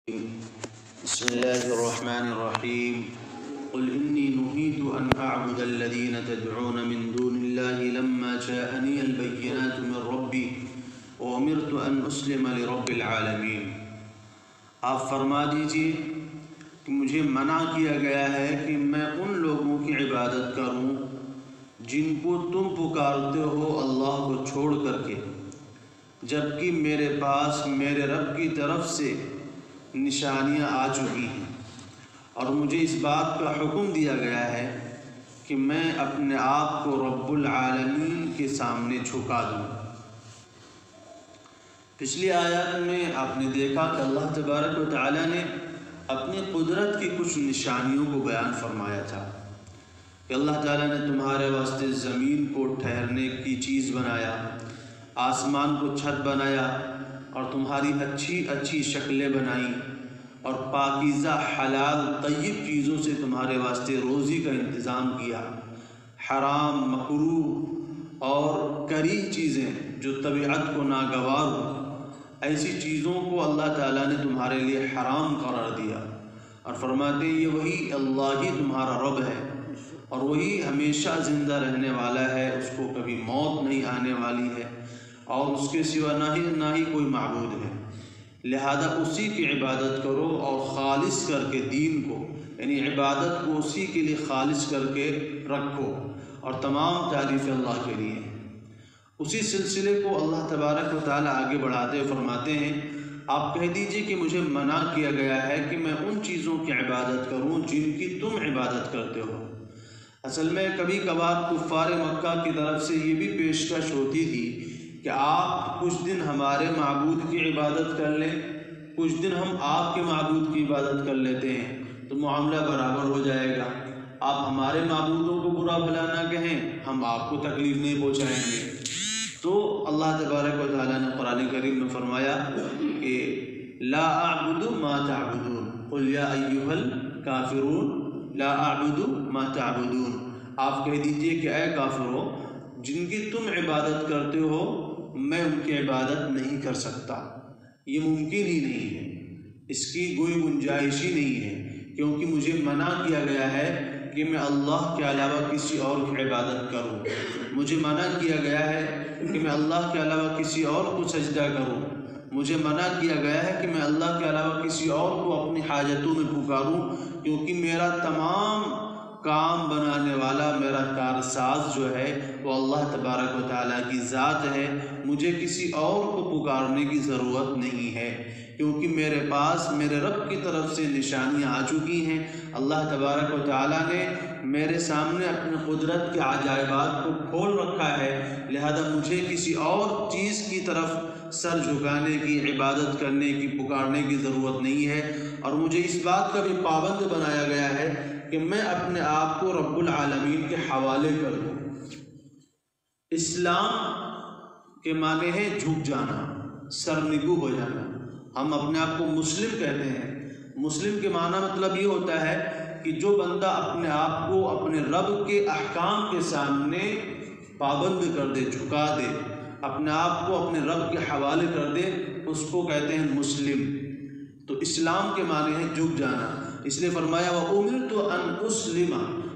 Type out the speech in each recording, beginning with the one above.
بسم الله الرحمن الرحيم قل إني نهيت أن أعبد الذين تدعون من دون الله لما جاءني البينات من ربي وأمرت أن أسلم لرب العالمين۔ آپ فرما دیجئے کہ مجھے منع کیا گیا ہے کہ میں ان لوگوں کی عبادت کروں جن کو تم پکارتے ہو اللہ کو چھوڑ کر کے، جبکہ میرے پاس میرے رب کی طرف سے نشانیاں آ چکی ہیں، اور مجھے اس بات کا حکم دیا گیا ہے کہ میں اپنے آپ کو رب العالمین کے سامنے جھکا دوں۔ پچھلی آیات میں آپ نے دیکھا کہ اللہ تبارک و تعالی نے اپنی قدرت کی کچھ نشانیوں کو بیان فرمایا تھا کہ اللہ تعالیٰ نے تمہارے واسطے زمین کو ٹھہرنے کی چیز بنایا، آسمان کو چھت بنایا، اور تمہاری اچھی اچھی شکلیں بنائیں، اور پاکیزہ حلال طیب چیزوں سے تمہارے واسطے روزی کا انتظام کیا۔ حرام، مکروہ اور کریہ چیزیں جو طبیعت کو ناگوار ہو، ایسی چیزوں کو اللہ تعالیٰ نے تمہارے لیے حرام قرار دیا، اور فرماتے ہیں یہ وہی اللہ ہی تمہارا رب ہے، اور وہی ہمیشہ زندہ رہنے والا ہے، اس کو کبھی موت نہیں آنے والی ہے، اور اس کے سوا نہ ہی کوئی معبود ہے، لہذا اسی کی عبادت کرو، اور خالص کر کے دین کو، یعنی عبادت کو اسی کے لیے خالص کر کے رکھو، اور تمام تعریف اللہ کے لیے۔ اسی سلسلے کو اللہ تبارک و تعالی آگے بڑھاتے ہوئے فرماتے ہیں آپ کہہ دیجئے کہ مجھے منع کیا گیا ہے کہ میں ان چیزوں کی عبادت کروں جن کی تم عبادت کرتے ہو۔ اصل میں کبھی کبھار کفار مکہ کی طرف سے یہ بھی پیشکش ہوتی تھی کہ آپ کچھ دن ہمارے معبود کی عبادت کر لیں، کچھ دن ہم آپ کے معبود کی عبادت کر لیتے ہیں تو معاملہ برابر ہو جائے گا، آپ ہمارے معبودوں کو برا بھلا نہ کہیں، ہم آپ کو تکلیف نہیں پہنچائیں گے۔ تو اللہ تبارک و تعالیٰ نے قرآن کریم میں فرمایا کہ لا اعبد ما تعبدون قل یا ایھا الکافرون لا اعبد ما تعبدون، آپ کہہ دیجئے کہ اے کافرو جن کی تم عبادت کرتے ہو میں ان کی عبادت نہیں کر سکتا، یہ ممکن ہی نہیں ہے، اس کی کوئی گنجائش ہی نہیں ہے، کیونکہ مجھے منع کیا گیا ہے کہ میں اللہ کے علاوہ کسی اور کی عبادت کروں، مجھے منع کیا گیا ہے کہ میں اللہ کے علاوہ کسی اور کو سجدہ کروں، مجھے منع کیا گیا ہے کہ میں اللہ کے علاوہ کسی اور کو اپنی حاجتوں میں پکاروں، کیونکہ میرا تمام کام بنانے والا، میرا کارساز جو ہے وہ اللہ تبارک و تعالیٰ کی ذات ہے، مجھے کسی اور کو پکارنے کی ضرورت نہیں ہے، کیونکہ میرے پاس میرے رب کی طرف سے نشانیاں آ چکی ہیں۔ اللہ تبارک و تعالیٰ نے میرے سامنے اپنے قدرت کے عجائبات کو کھول رکھا ہے، لہذا مجھے کسی اور چیز کی طرف سر جھکانے کی، عبادت کرنے کی، پکارنے کی ضرورت نہیں ہے، اور مجھے اس بات کا بھی پابند بنایا گیا ہے کہ میں اپنے آپ کو رب العالمین کے حوالے کر دوں۔ اسلام کے معنی ہے جھک جانا، سرنگو ہو جانا۔ ہم اپنے آپ کو مسلم کہتے ہیں، مسلم کے معنی مطلب یہ ہوتا ہے کہ جو بندہ اپنے آپ کو اپنے رب کے احکام کے سامنے پابند کر دے، جھکا دے، اپنے آپ کو اپنے رب کے حوالے کر دے، اس کو کہتے ہیں مسلم۔ تو اسلام کے معنی ہے جھک جانا، اس لیے فرمایا وَأُمِرْتُ أَنْ أُسْلِمَ،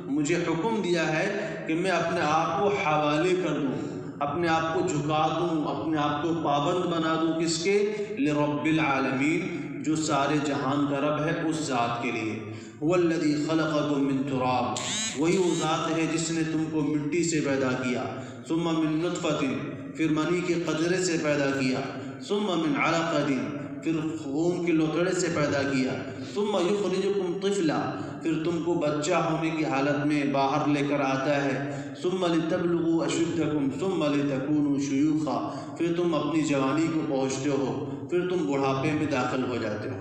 مجھے حکم دیا ہے کہ میں اپنے آپ کو حوالے کر دوں، اپنے آپ کو جھکا دوں، اپنے آپ کو پابند بنا دوں، کس کے؟ لرب العالمین، جو سارے جہان کا رب ہے، اس ذات کے لیے۔ هُوَ الَّذِي خَلَقَكُم مِّن تُرَابٍ، وہی وہ ذات ہے جس نے تم کو مٹی سے پیدا کیا، ثُمَّ مِن نُطْفَةٍ، پھر منی کے قطرے سے پیدا کیا، ثُمَّ مِن عَلَقَةٍ، پھر خون کے لوتڑے سے پیدا کیا، ثم یخرجکم طفلا، پھر تم کو بچہ ہونے کی حالت میں باہر لے کر آتا ہے، ثم لتبلغوا اشدکم ثم لتکونوا شیوخا، پھر تم اپنی جوانی کو پہنچتے ہو، پھر تم بڑھاپے میں داخل ہو جاتے ہو۔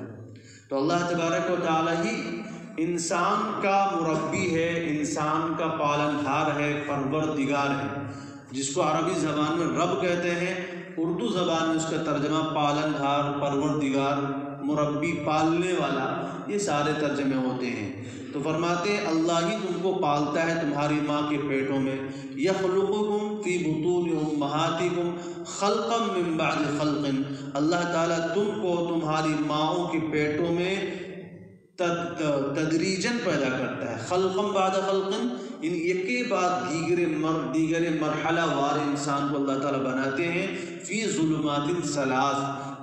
تو اللہ تبارک و تعالی ہی انسان کا مربی ہے، انسان کا پالنہار ہے، پروردگار ہے، جس کو عربی زبان میں رب کہتے ہیں، اردو زبان میں اس کا ترجمہ پالنہار، پروردگار مربی، پالنے والا، یہ سارے ترجمے ہوتے ہیں۔ تو فرماتے ہیں اللہ ہی تم کو پالتا ہے تمہاری ماں کے پیٹوں میں، یخلقکم فی بطون امہاتکم خلقا من بعد خلق، اللہ تعالیٰ تم کو تمہاری ماؤں کے پیٹوں میں تدریجاً پیدا کرتا ہے، خلقا بعد خلق، ان ایک کے بعد دیگر مرحلہ وار انسان کو اللہ تعالیٰ بناتے ہیں، فی ظلمات ثلاث،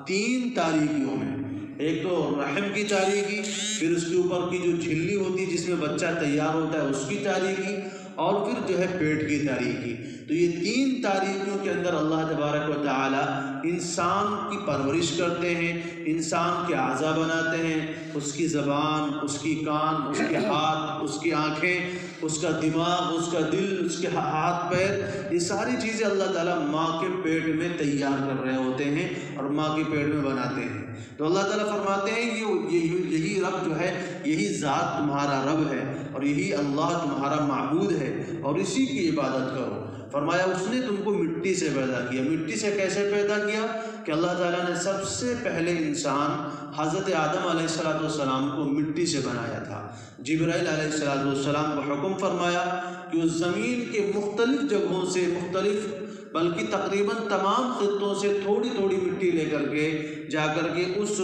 3 تاریکیوں میں، ایک تو رحم کی تاریکی، پھر اس کے اوپر کی جو جھلی ہوتی ہے جس میں بچہ تیار ہوتا ہے اس کی تاریکی، اور پھر جو ہے پیٹ کی تاریکی۔ تو یہ 3 تاریکیوں کے اندر اللہ تبارک و تعالی انسان کی پرورش کرتے ہیں، انسان کے اعضاء بناتے ہیں، اس کی زبان، اس کی کان، اس کے ہاتھ، اس کی آنکھیں، اس کا دماغ، اس کا دل، اس کے ہاتھ پیر، یہ ساری چیزیں اللہ تعالیٰ ماں کے پیٹ میں تیار کر رہے ہوتے ہیں اور ماں کے پیٹ میں بناتے ہیں۔ تو اللہ تعالیٰ فرماتے ہیں یہی رب جو ہے، یہی ذات تمہارا رب ہے اور یہی اللہ تمہارا معبود ہے اور اسی کی عبادت کرو۔ فرمایا اس نے تم کو مٹی سے پیدا کیا۔ مٹی سے کیسے پیدا کیا؟ کہ اللہ تعالیٰ نے سب سے پہلے انسان حضرت آدم علیہ السلام کو مٹی سے بنایا تھا۔ جبرائیل علیہ السلام کو حکم فرمایا کہ اس زمین کے مختلف جگہوں سے، بلکہ تقریباً تمام خطوں سے تھوڑی تھوڑی مٹی لے کر کے جا کر کے اس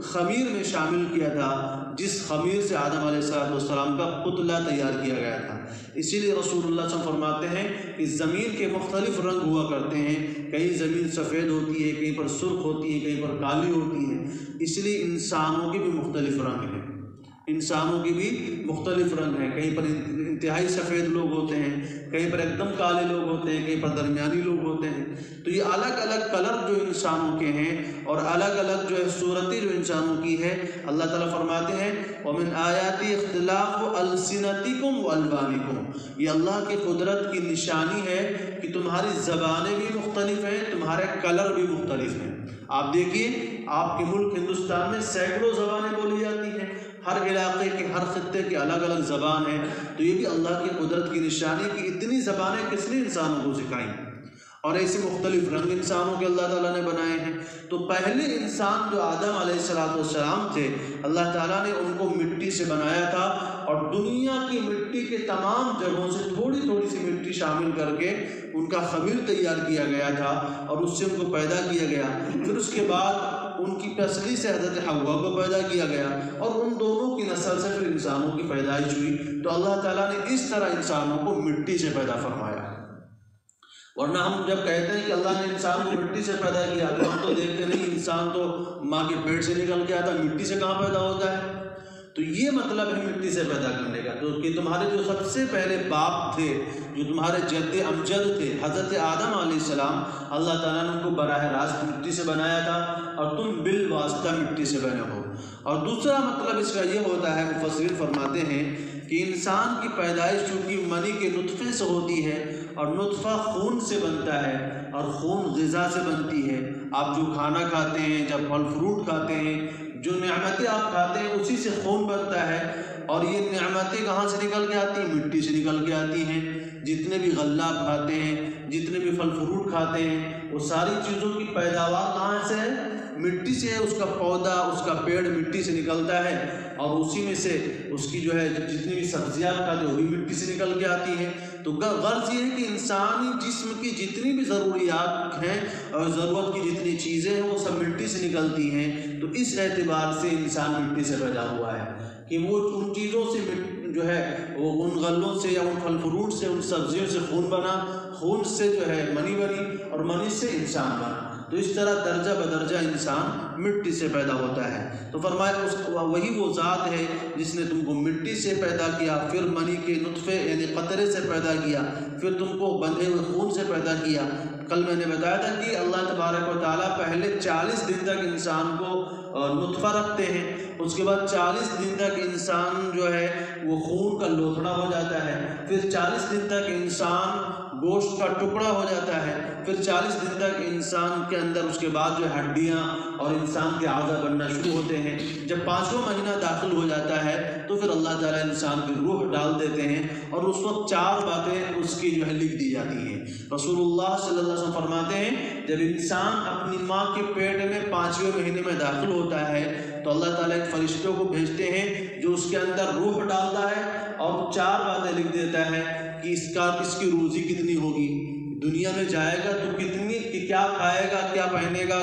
خمیر میں شامل کیا تھا جس خمیر سے آدم علیہ السلام کا پتلہ تیار کیا گیا تھا۔ اسی لیے رسول اللہ صلی اللہ علیہ وسلم فرماتے ہیں کہ زمین کے مختلف رنگ ہوا کرتے ہیں، کہیں زمین سفید ہوتی ہے، کہیں پر سرخ ہوتی ہے، کہیں پر کالی ہوتی ہے، اس لیے انسانوں کے بھی مختلف رنگ ہیں، انسانوں کے بھی مختلف رنگ ہیں، کہیں پر انتہائی سفید لوگ ہوتے ہیں، کہیں پر ایک دم کالے لوگ ہوتے ہیں، کہیں پر درمیانی لوگ ہوتے ہیں۔ تو یہ الگ الگ کلر جو انسانوں کے ہیں اور الگ الگ جو ہے صورتیں جو انسانوں کی ہے، اللہ تعالیٰ فرماتے ہیں وَمِنْ آيَاتِ اخْتِلَافُ أَلْسِنَتِكُمْ وَأَلْوَانِكُمْ، یہ اللہ کی قدرت کی نشانی ہے کہ تمہاری زبانیں بھی مختلف ہیں، تمہارے کلر بھی مختلف ہیں۔ آپ دیکھیے آپ کے ملک ہندوستان میں سینکڑوں زبانیں بولی جاتی ہیں، ہر علاقے کے، ہر خطے کی الگ الگ زبان ہے۔ تو یہ بھی اللہ کی قدرت کی نشانی کہ اتنی زبانیں کس نے انسانوں کو سکھائیں، اور ایسے مختلف رنگ انسانوں کے اللہ تعالیٰ نے بنائے ہیں۔ تو پہلے انسان جو آدم علیہ السلام تھے، اللہ تعالیٰ نے ان کو مٹی سے بنایا تھا اور دنیا کی مٹی کے تمام جگہوں سے تھوڑی تھوڑی سی مٹی شامل کر کے ان کا خمیر تیار کیا گیا تھا اور اس سے ان کو پیدا کیا گیا۔ پھر اس کے بعد ان کی پسلی سے حضرت حوا کو پیدا کیا گیا اور ان دونوں کی نسل سے پھر انسانوں کی پیدائش ہوئی۔ تو اللہ تعالیٰ نے اس طرح انسانوں کو مٹی سے پیدا فرمایا۔ ورنہ ہم جب کہتے ہیں کہ اللہ نے انسان کو مٹی سے پیدا کیا تو ہم تو دیکھتے نہیں، انسان تو ماں کے پیٹ سے نکل کے آتا، مٹی سے کہاں پیدا ہوتا ہے؟ تو یہ مطلب ہے مٹی سے پیدا کرنے کا، تو کہ تمہارے جو سب سے پہلے باپ تھے، جو تمہارے جد امجد تھے، حضرت آدم علیہ السلام، اللہ تعالیٰ نے ان کو براہ راست مٹی سے بنایا تھا اور تم بالواسطہ مٹی سے بنے ہو۔ اور دوسرا مطلب اس کا یہ ہوتا ہے، مفسرین فرماتے ہیں کہ انسان کی پیدائش چونکہ منی کے نطفے سے ہوتی ہے اور نطفہ خون سے بنتا ہے اور خون غذا سے بنتی ہے۔ آپ جو کھانا کھاتے ہیں، جب پھل فروٹ کھاتے ہیں، جو نعمتیں آپ کھاتے ہیں اسی سے خون بنتا ہے، اور یہ نعمتیں کہاں سے نکل کے آتی ہیں؟ مٹی سے نکل کے آتی ہیں۔ جتنے بھی غلہ آپ کھاتے ہیں، جتنے بھی پھل فروٹ کھاتے ہیں، وہ ساری چیزوں کی پیداوار کہاں سے ہے؟ مٹی سے ہے۔ اس کا پودا، اس کا پیڑ مٹی سے نکلتا ہے اور اسی میں سے اس کی جو ہے جتنی بھی سبزیاں کھاتے ہیں وہ بھی مٹی سے نکل کے آتی ہیں۔ تو غرض یہ ہے کہ انسانی جسم کی جتنی بھی ضروریات ہیں اور ضرورت کی جتنی چیزیں ہیں وہ سب مٹی سے نکلتی ہیں۔ تو اس اعتبار سے انسان مٹی سے پیدا ہوا ہے کہ وہ ان چیزوں سے جو ہے وہ ان غلوں سے یا ان پھل فروٹ سے، ان سبزیوں سے خون بنا، خون سے جو ہے منی بنی اور منی سے انسان بنا۔ تو اس طرح درجہ بدرجہ انسان مٹی سے پیدا ہوتا ہے۔ تو فرمایا وہی وہ ذات ہے جس نے تم کو مٹی سے پیدا کیا، پھر منی کے نطفے یعنی قطرے سے پیدا کیا، پھر تم کو بندھے ہوئے خون سے پیدا کیا۔ کل میں نے بتایا تھا کہ اللہ تبارک و تعالیٰ پہلے 40 دن تک انسان کو نطفہ رکھتے ہیں، اس کے بعد 40 دن تک انسان جو ہے وہ خون کا لوتھڑا ہو جاتا ہے، پھر 40 دن تک انسان گوشت کا ٹکڑا ہو جاتا ہے، پھر 40 دن تک انسان کے اندر اس کے بعد جو ہڈیاں اور انسان کے اعضاء بننا شروع ہوتے ہیں۔ جب 5واں مہینہ داخل ہو جاتا ہے تو پھر اللہ تعالیٰ انسان کی روح ڈال دیتے ہیں اور اس وقت 4 باتیں اس کی جو ہے لکھ دی جاتی ہیں۔ رسول اللہ صلی اللہ علیہ وسلم فرماتے ہیں جب انسان اپنی ماں کے پیٹ میں 5ویں مہینے میں داخل ہوتا ہے تو اللہ تعالیٰ ایک فرشتوں کو بھیجتے ہیں جو اس کے اندر روح ڈالتا ہے اور 4 باتیں لکھ دیتا ہے کہ اس کی روزی کتنی ہوگی، دنیا میں جائے گا تو کتنی، کہ کیا کھائے گا، کیا پہنے گا،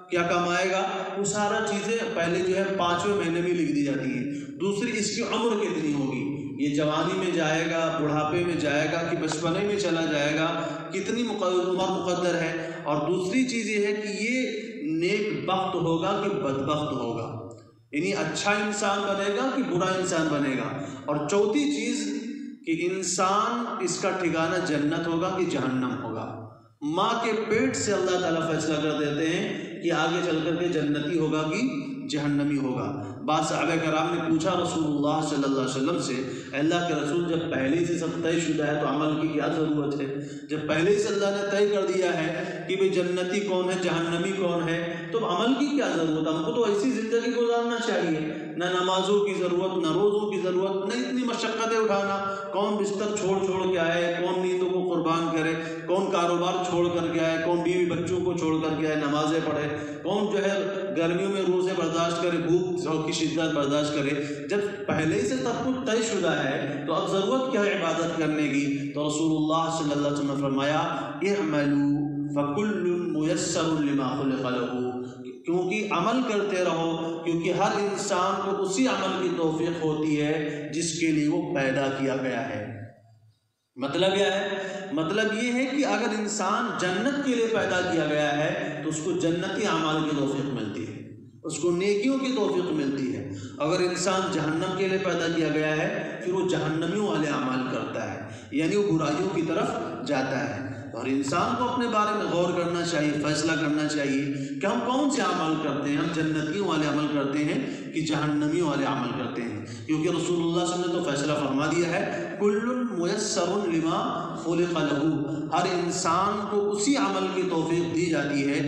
کیا کمائے گا، وہ سارا چیزیں پہلے جو ہے 5ویں مہینے میں لکھ دی جاتی ہیں۔ دوسری اس کی عمر کتنی ہوگی، یہ جوانی میں جائے گا، بڑھاپے میں جائے گا کہ بچپنے میں چلا جائے گا، کتنی عمر مقدر ہے۔ اور دوسری چیز یہ ہے کہ یہ نیک بخت ہوگا کہ بدبخت ہوگا، یعنی اچھا انسان بنے گا کہ برا انسان بنے گا۔ اور چوتھی چیز کہ انسان اس کا ٹھکانہ جنت ہوگا کہ جہنم ہوگا۔ ماں کے پیٹ سے اللہ تعالیٰ فیصلہ کر دیتے ہیں کہ آگے چل کر کے جنتی ہوگا کہ جہنمی ہوگا۔ بعض صحابہ کرام نے پوچھا رسول اللہ صلی اللہ علیہ وسلم سے، اللہ کے رسول جب پہلے سے سب طے شدہ ہے تو عمل کی کیا ضرورت ہے؟ جب پہلے سے اللہ نے طے کر دیا ہے کہ بھئی جنتی کون ہے جہنمی کون ہے تو عمل کی کیا ضرورت ہے؟ ہم کو تو ایسی زندگی گزارنا چاہیے، نہ نمازوں کی ضرورت، نہ روزوں کی ضرورت، نہ اتنی مشقتیں اٹھانا۔ کون بستر چھوڑ کے آئے، کون نیندوں کو قربان کرے، کون کاروبار چھوڑ کر کے آئے، کون بیوی بچوں کو چھوڑ کر کے آئے نمازیں پڑھے، کون جو ہے گرمیوں میں روزے برداشت کرے، بھوک کی شدت برداشت کرے۔ جب پہلے سے سب کچھ طے شدہ ہے تو اب ضرورت کیا ہے عبادت کرنے کی؟ تو رسول اللہ صلی اللہ علیہ وسلم نے فرمایا اعملوا فکل میسر لما خلق لہ، کیونکہ عمل کرتے رہو، کیونکہ ہر انسان کو اسی عمل کی توفیق ہوتی ہے جس کے لیے وہ پیدا کیا گیا ہے۔ مطلب کیا ہے؟ مطلب یہ ہے کہ اگر انسان جنت کے لیے پیدا کیا گیا ہے تو اس کو جنتی اعمال کی توفیق ملتی ہے، اس کو نیکیوں کی توفیق ملتی ہے۔ اگر انسان جہنم کے لیے پیدا کیا گیا ہے پھر وہ جہنمیوں والے اعمال کرتا ہے، یعنی وہ برائیوں کی طرف جاتا ہے۔ اور انسان کو اپنے بارے میں غور کرنا چاہیے، فیصلہ کرنا چاہیے کہ ہم کون سے عمل کرتے ہیں، ہم جنتیوں والے عمل کرتے ہیں کہ جہنمیوں والے عمل کرتے ہیں، کیونکہ رسول اللہ صلی اللہ علیہ وسلم نے تو فیصلہ فرما دیا ہے کل میسر لما خلق لہ، ہر انسان کو اسی عمل کی توفیق دی جاتی ہے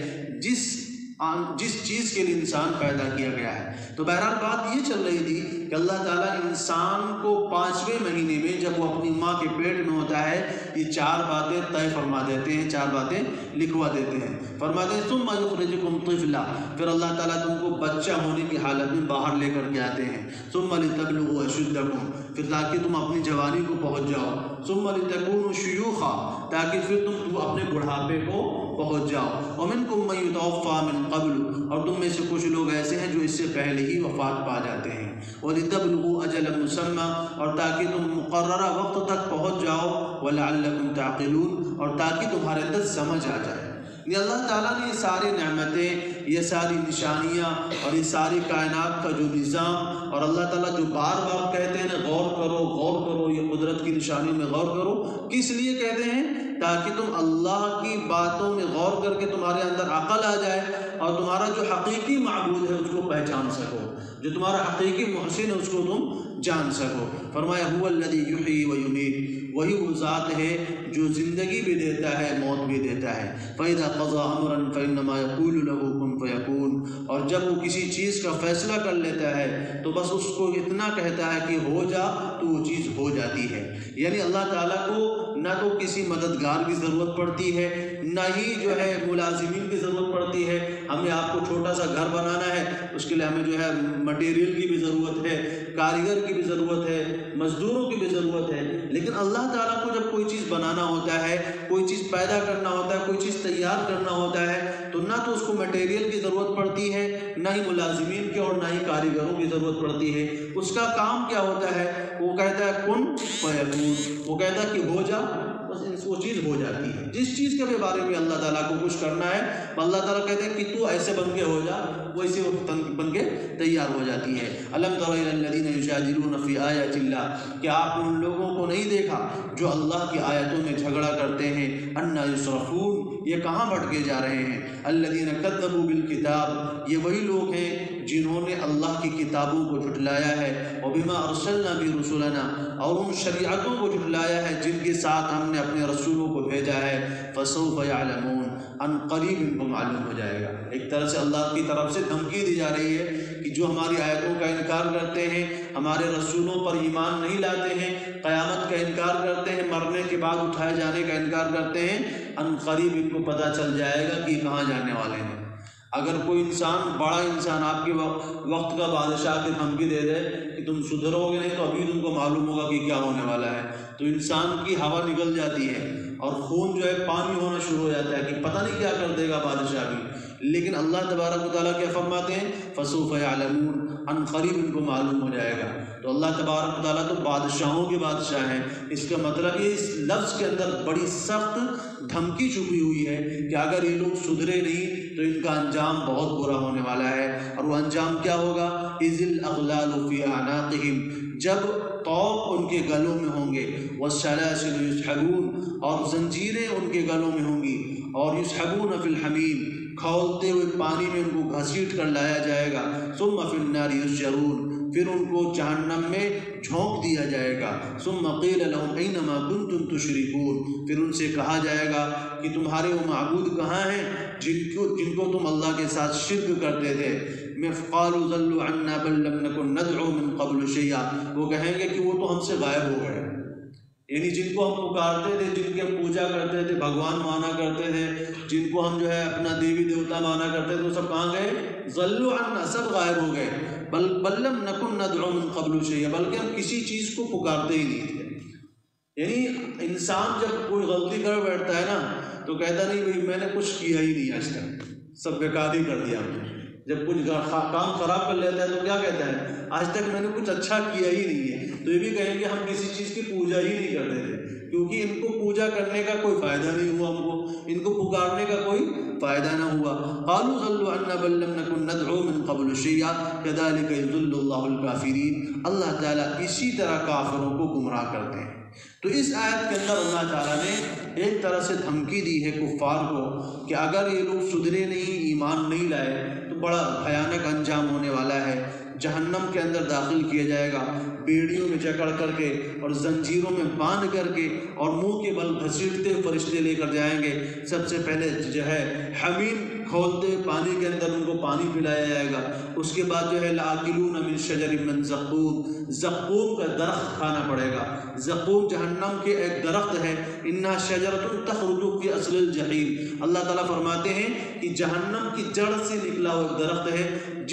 جس چیز کے لیے انسان پیدا کیا گیا ہے۔ تو بہرحال بات یہ چل رہی تھی کہ اللہ تعالیٰ انسان کو 5ویں مہینے میں جب وہ اپنی ماں کے پیٹ میں ہوتا ہے یہ 4 باتیں طے فرما دیتے ہیں، 4 باتیں لکھوا دیتے ہیں۔ فرماتے ہیں ثم یخرجکم طفلا، پھر اللہ تعالیٰ تم کو بچہ ہونے کی حالت میں باہر لے کر کے آتے ہیں۔ ثم لتبلغوا اشدکم، پھر تاکہ تم اپنی جوانی کو پہنچ جاؤ۔ ثم لتکونوا شیوخا، تاکہ پھر تم اپنے بڑھاپے کو پہنچ جاؤ۔ ومنکم من یتوفی من قبل، اور تم میں سے کچھ لوگ ایسے ہیں جو اس سے پہلے ہی وفات پا جاتے ہیں۔ وَلِتَبْلُغُوا أَجَلًا مُّسَمًّى، اور تاکہ تم مقررہ وقت تک پہنچ جاؤ۔ وَلَعَلَّكُمْ تَعْقِلُونَ، اور تاکہ تمہارے اندر سمجھ آ جائے۔ یعنی اللہ تعالیٰ نے یہ ساری نعمتیں، یہ ساری نشانیاں اور یہ ساری کائنات کا جو نظام، اور اللہ تعالیٰ جو بار بار کہتے ہیں غور کرو غور کرو، یہ قدرت کی نشانیوں میں غور کرو، کس لیے کہتے ہیں؟ تاکہ تم اللہ کی باتوں میں غور کر کے تمہارے اندر عقل آ جائے اور تمہارا جو حقیقی معبود ہے اس کو پہچان سکو، جو تمہارا حقیقی محسن ہے اس کو تم جان سکو۔ فرمایا هو الذی یحیی و یمیت، وہی وہ ذات ہے جو زندگی بھی دیتا ہے موت بھی دیتا ہے۔ فَإِذَا قَضَىٰ أَمْرًا فَإِنَّمَا يَقُولُ لَهُ كُن فَيَكُونُ، اور جب وہ کسی چیز کا فیصلہ کر لیتا ہے تو بس اس کو اتنا کہتا ہے کہ ہو جا تو وہ چیز ہو جاتی ہے۔ یعنی اللہ تعالیٰ کو نہ تو کسی مددگار کی ضرورت پڑتی ہے، نہ ہی جو ہے ملازمین کی ضرورت پڑتی ہے۔ ہمیں آپ کو چھوٹا سا گھر بنانا ہے، اس کے لیے ہمیں جو ہے مٹیریل کی بھی ضرورت ہے، کاریگر کی بھی ضرورت ہے، مزدوروں کی بھی ضرورت ہے۔ لیکن اللہ تعالیٰ کو جب کوئی چیز بنانا ہوتا ہے، کوئی چیز پیدا کرنا ہوتا ہے، کوئی چیز تیار کرنا ہوتا ہے تو نہ تو اس کو مٹیریل کی ضرورت پڑتی ہے، نہ ہی ملازمین کی اور نہ ہی کاریگروں کی ضرورت پڑتی ہے۔ اس کا کام کیا ہوتا ہے؟ وہ کہتا ہے کن فیکون، وہ کہتا ہے کہ ہو جا، بس وہ چیز ہو جاتی ہے۔ جس چیز کے بارے میں اللہ تعالیٰ کو کچھ کرنا ہے اللہ تعالیٰ کہتے ہیں کہ تو ایسے بن کے ہو جا، ویسے وہ بن کے تیار ہو جاتی ہے۔ الم تر الی الذین یجادلون فی آیات اللہ، کیا آپ نے ان لوگوں کو نہیں دیکھا جو اللہ کی آیتوں میں جھگڑا کرتے ہیں؟ انا یصرفون، یہ کہاں بھٹکے جا رہے ہیں؟ الذین کذبوا بالکتاب، یہ وہی لوگ ہیں جنہوں نے اللہ کی کتابوں کو جھٹلایا ہے، وبما ارسلنا برسلنا، اور ان شریعتوں کو جھٹلایا ہے جن کے ساتھ ہم نے اپنے رسولوں کو بھیجا ہے۔ فسوف یعلمون، ان قریب ان کو معلوم ہو جائے گا۔ ایک طرح سے اللہ کی طرف سے دھمکی دی جا رہی ہے کہ جو ہماری آیتوں کا انکار کرتے ہیں، ہمارے رسولوں پر ایمان نہیں لاتے ہیں، قیامت کا انکار کرتے ہیں، مرنے کے بعد اٹھائے جانے کا انکار کرتے ہیں، ان قریب ان کو پتہ چل جائے گا کہ کہاں جانے والے ہیں۔ اگر کوئی انسان، بڑا انسان آپ کے وقت کا بادشاہ کی دھمکی دے دے کہ تم سدھرو گے نہیں تو ابھی تم کو معلوم ہوگا کہ کیا ہونے والا ہے، تو انسان کی ہوا نکل جاتی ہے اور خون جو ہے پانی ہونا شروع ہو جاتا ہے کہ پتہ نہیں کیا کر دے گا بادشاہ بھی۔ لیکن اللہ تبارک و تعالیٰ کیا فرماتے ہیں؟ فسوف یعلمون، ان قریب ان کو معلوم ہو جائے گا۔ تو اللہ تبارک و تعالیٰ تو بادشاہوں کے بادشاہ ہیں، اس کا مطلب یہ اس لفظ کے اندر بڑی سخت دھمکی چھپی ہوئی ہے کہ اگر یہ لوگ سدھرے نہیں تو ان کا انجام بہت برا ہونے والا ہے۔ اور وہ انجام کیا ہوگا؟ اذ الاغلال فی اعناقہم، جب طوق ان کے گلوں میں ہوں گے، والسلاسل یسحبون، اور زنجیریں ان کے گلوں میں ہوں گی، اور یسحبون فی الحمیم، کھولتے ہوئے پانی میں ان کو گھسیٹ کر لایا جائے گا، ثم فی النار یسجرون، پھر ان کو جہنم میں جھونک دیا جائے گا، ثم قیل لهم اینما کنتم تشرکون، پھر ان سے کہا جائے گا کہ تمہارے وہ معبود کہاں ہیں جن کو تم اللہ کے ساتھ شرک کرتے تھے؟ قالوا ضلوا عنا بل لم نكن ندعو من قبل شيئا، وہ کہیں گے کہ وہ تو ہم سے غائب ہو گئے، یعنی جن کو ہم پکارتے تھے، جن کی ہم پوجا کرتے تھے، بھگوان مانا کرتے تھے، جن کو ہم جو ہے اپنا دیوی دیوتا مانا کرتے تھے، وہ سب کہاں گئے؟ ضلوا عنا، سب غائب ہو گئے، بل لم نكن ندعو من قبل شيئا، بلکہ ہم کسی چیز کو پکارتے ہی نہیں تھے۔ یعنی انسان جب کوئی غلطی کر بیٹھتا ہے نا تو کہتا نہیں بھائی میں نے کچھ کیا ہی نہیں، آج تک سب بیکار ہی کر دیا ہم نے۔ جب کچھ کام خراب کر لیتا ہے تو کیا کہتا ہے؟ آج تک میں نے کچھ اچھا کیا ہی نہیں ہے۔ تو یہ بھی کہیں گے ہم کسی چیز کی پوجا ہی نہیں کرتے تھے، کیونکہ ان کو پوجا کرنے کا کوئی فائدہ نہیں ہوا، ہم کو ان کو پکارنے کا کوئی فائدہ نہ ہوا۔ قالوا ضلوا عنا بل لم نكن ندعو من قبل شيئا كذلك يضل الله الكافرين، اللہ تعالیٰ اسی طرح کافروں کو گمراہ کرتے ہیں۔ تو اس آیت کے اندر اللہ تعالیٰ نے ایک طرح سے دھمکی دی ہے کفار کو کہ اگر یہ لوگ سدھرے نہیں، ایمان نہیں لائے تو بڑا بھیانک انجام ہونے والا ہے، جہنم کے اندر داخل کیا جائے گا، بیڑیوں میں جکڑ کر کے اور زنجیروں میں باندھ کر کے اور منہ کے بل گھسیٹتے فرشتے لے کر جائیں گے۔ سب سے پہلے جو ہے حمیم کھولتے پانی کے اندر ان کو پانی پلایا جائے گا، اس کے بعد جو ہے لآکلون من شجر من زقوم، زقوم کا درخت کھانا پڑے گا۔ زقوم جہنم کے ایک درخت ہے، انہا شجرۃ تخرج فی اصل الجحیم، اللہ تعالیٰ فرماتے ہیں کہ جہنم کی جڑ سے نکلا ہوا ایک درخت ہے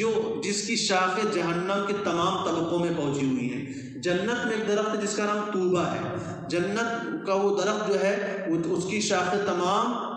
جس کی شاخیں جہنم کے تمام طبقوں میں پہنچی ہوئی ہیں۔ جنت میں ایک درخت ہے جس کا نام طوبہ ہے، جنت کا وہ درخت جو ہے اس کی شاخیں تمام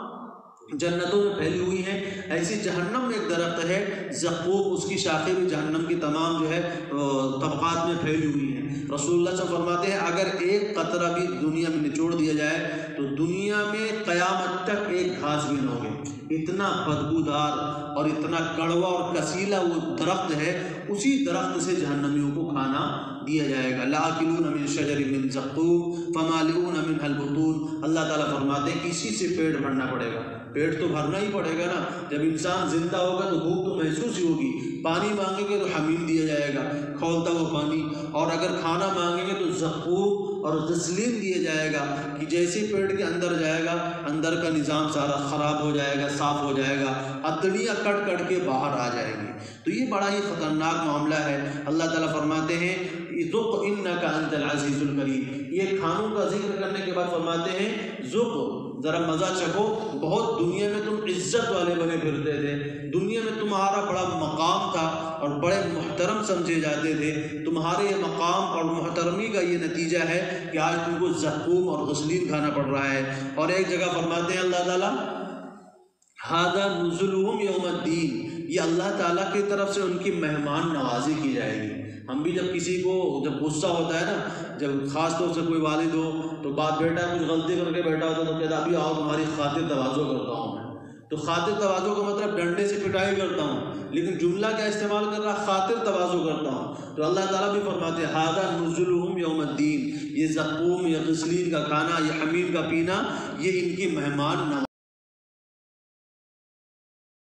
جنتوں میں پھیلی ہوئی ہیں، ایسی جہنم میں ایک درخت ہے زقوم، اس کی شاخیں بھی جہنم کی تمام جو ہے طبقات میں پھیلی ہوئی ہیں۔ رسول اللہ صلی اللہ علیہ وسلم فرماتے ہیں اگر ایک قطرہ بھی دنیا میں نچوڑ دیا جائے تو دنیا میں قیامت تک ایک گھاس بھی نہ ہوگی، اتنا بدبودار اور اتنا کڑوا اور کسیلا وہ درخت ہے، اسی درخت سے جہنمیوں کو کھانا دیا جائے گا۔ لآکلون من شجر من زقوم فمالئون منها البطون، اللہ تعالیٰ فرماتے ہیں اسی سے پیٹ بھرنا پڑے گا، پیٹ تو بھرنا ہی پڑے گا نا، جب انسان زندہ ہوگا تو بھوک تو محسوس ہی ہوگی، پانی مانگیں گے تو حمیم دیا جائے گا، کھولتا ہوا پانی، اور اگر کھانا مانگیں گے تو زقوم اور غسلین دیا جائے گا کہ جیسے پیٹ کے اندر جائے گا اندر کا نظام سارا خراب ہو جائے گا، صاف ہو جائے گا، اتڑیاں کٹ کٹ کے باہر آ جائیں گی۔ تو یہ بڑا ہی خطرناک معاملہ ہے۔ اللہ تعالیٰ فرماتے ہیں ذُقْ إِنَّكَ أَنْتَ الْعَزِيزُ الْكَرِيمُ، یہ کھانوں کا ذکر کرنے کے بعد فرماتے ہیں ذُقْ، ذرا مزہ چکھو، بہت دنیا میں تم عزت والے بنے پھرتے تھے، دنیا میں تمہارا بڑا مقام تھا اور بڑے محترم سمجھے جاتے تھے، تمہارے یہ مقام اور محترمی کا یہ نتیجہ ہے کہ آج تم کو زقوم اور غسلین کھانا پڑ رہا ہے۔ اور ایک جگہ فرماتے ہیں اللہ تعالیٰ ھذا نزلهم یوم الدین، یہ اللہ تعالیٰ کی طرف سے ان کی مہمان نوازی کی جائے گی۔ ہم بھی جب کسی کو جب غصہ ہوتا ہے نا، جب خاص طور سے کوئی والد ہو تو باپ بیٹا کچھ غلطی کر کے بیٹھا ہوتا ہے تو کہتا ابھی آؤ تمہاری خاطر تواضع کرتا ہوں میں، تو خاطر تواضع کا مطلب ڈنڈے سے پٹائی کرتا ہوں، لیکن جملہ کیا استعمال کر رہا؟ خاطر تواضع کرتا ہوں۔ تو اللہ تعالیٰ بھی فرماتے ہیں ھذا نزلهم یوم الدین، یہ زقوم یا غسلین کا کھانا، یہ حمیم کا پینا، یہ ان کی مہمان نوازی